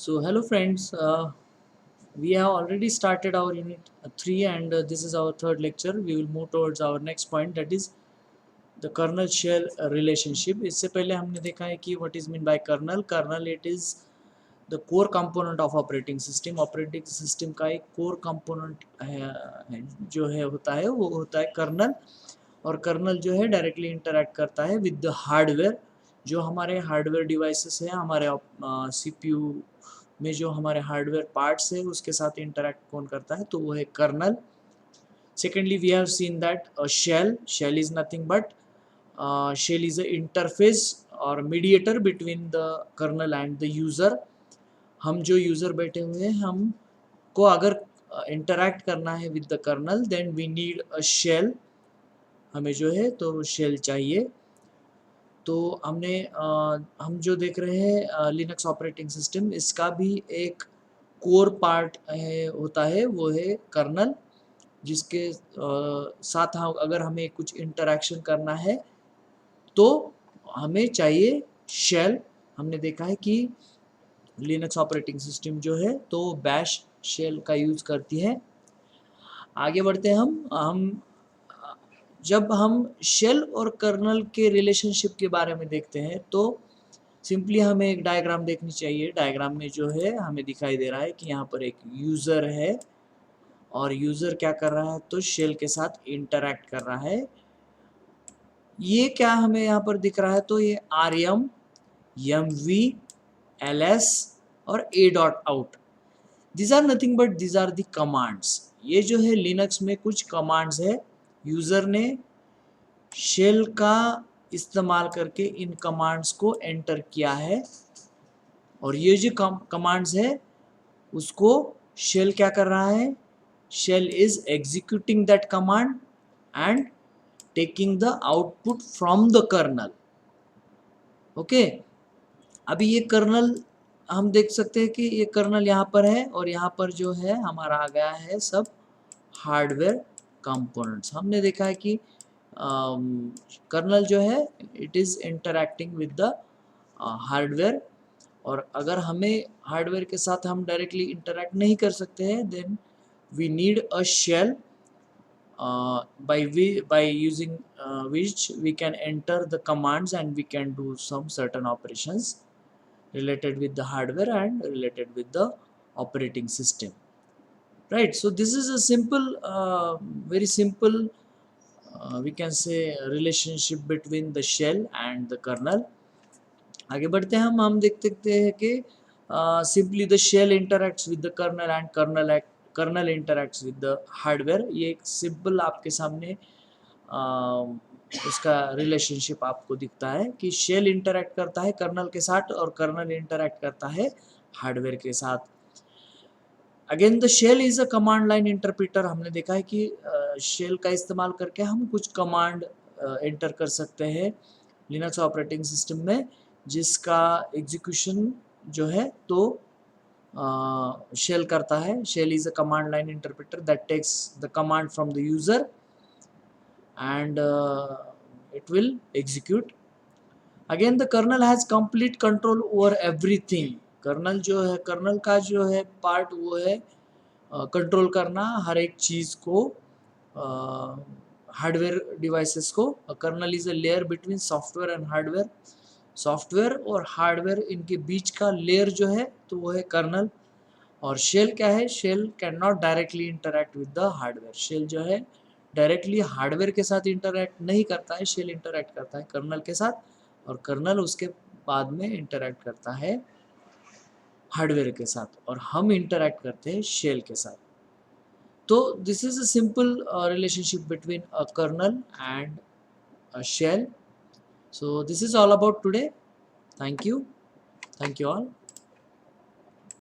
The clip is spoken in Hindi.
So hello friends, we have already started our unit 3 and this is our third lecture. We will move towards our next point, that is the kernel shell relationship. इससे पहले हमने देखा है कि what is meant by kernel. Kernel it is the core component of operating system. Operating system का एक core component जो है होता है वो होता है kernel. और कर्नल जो है डायरेक्टली इंटरेक्ट करता है विद द हार्डवेयर. जो हमारे हार्डवेयर डिवाइसेस हैं, हमारे सीपीयू में जो हमारे हार्डवेयर पार्ट्स है उसके साथ इंटरेक्ट कौन करता है, तो वो है kernel. Secondly we have seen that shell is nothing but shell is a interface और mediator between the kernel and the user. हम जो यूज़र बैठे हुए हैं, हम को अगर इंटरेक्ट करना है with the kernel then we need a shell. हमें जो है तो शेल चाहिए. तो हम जो देख रहे हैं लिनक्स ऑपरेटिंग सिस्टम, इसका भी एक कोर पार्ट होता है, वो है कर्नल, जिसके साथ हम अगर हमें कुछ इंटरेक्शन करना है तो हमें चाहिए शेल. हमने देखा है कि लिनक्स ऑपरेटिंग सिस्टम जो है तो बैश शेल का यूज़ करती है. आगे बढ़ते हैं हम जब हम शेल और कर्नल के रिलेशनशिप के बारे में देखते हैं तो सिंपली हमें एक डायग्राम देखनी चाहिए. डायग्राम में जो है हमें दिखाई दे रहा है कि यहाँ पर एक यूज़र है और यूज़र क्या कर रहा है, तो शेल के साथ इंटरैक्ट कर रहा है. ये क्या हमें यहाँ पर दिख रहा है, तो ये rm, mv, ls और a.out, these are nothing but these are the commands. ये जो है लिनक्स में कुछ कमांड्स है. यूज़र ने शेल का इस्तेमाल करके इन कमांड्स को एंटर किया है और ये जो कमांड्स है उसको शेल क्या कर रहा है, shell is executing that command and taking the output from the kernel. Okay, अभी ये कर्नल हम देख सकते हैं कि ये कर्नल यहाँ पर है और यहाँ पर जो है हमारा आ गया है सब हार्डवेयर कंपोनेंट्स. हमने देखा है कि कर्नल जो है it is interacting with the hardware. और अगर हमें हार्डवेयर के साथ हम डायरेक्टली इंटरैक्ट नहीं कर सकते हैं then we need a shell by using which we can enter the commands and we can do some certain operations related with the hardware and related with the operating system, right? So this is a simple very simple we can say relationship between the shell and the kernel. आगे बढ़ते हैं हम देख सकते हैं कि simply the shell interacts with the kernel and kernel interacts with the hardware. ये एक सिंपल आपके सामने उसका रिलेशनशिप आपको दिखता है कि शेल इंटरैक्ट करता है कर्नल के साथ और कर्नल इंटरैक्ट करता है हार्डवेयर के साथ. Again the shell is a command line interpreter. हमने देखा है कि शेल का इस्तेमाल करके हम कुछ कमांड एंटर कर सकते हैं लिनक्स ऑपरेटिंग सिस्टम में, जिसका एग्जीक्यूशन जो है तो शेल करता है. Shell is a command line interpreter that takes the command from the user and it will execute. Again the kernel has complete control over everything. Kernel जो है, कर्नल का जो है पार्ट वो है कंट्रोल करना हर एक चीज़ को, हार्डवेयर डिवाइसेस को. Kernel is a layer between software and hardware. Software और हार्डवेयर इनके बीच का लेयर जो है तो वो है कर्नल. और शेल क्या है, shell can not directly interact with the hardware. Shell जो है डायरेक्टली हार्डवेयर के साथ इंटरैक्ट नहीं करता है, शेल इंटरैक्ट करता है कर्नल के साथ और कर्नल उसके बाद में इंटरैक्ट करता है हार्डवेयर के साथ और हम इंटरैक्ट करते हैं शेल के साथ. तो this is a simple relationship between a kernel and a shell. So this is all about today. Thank you all.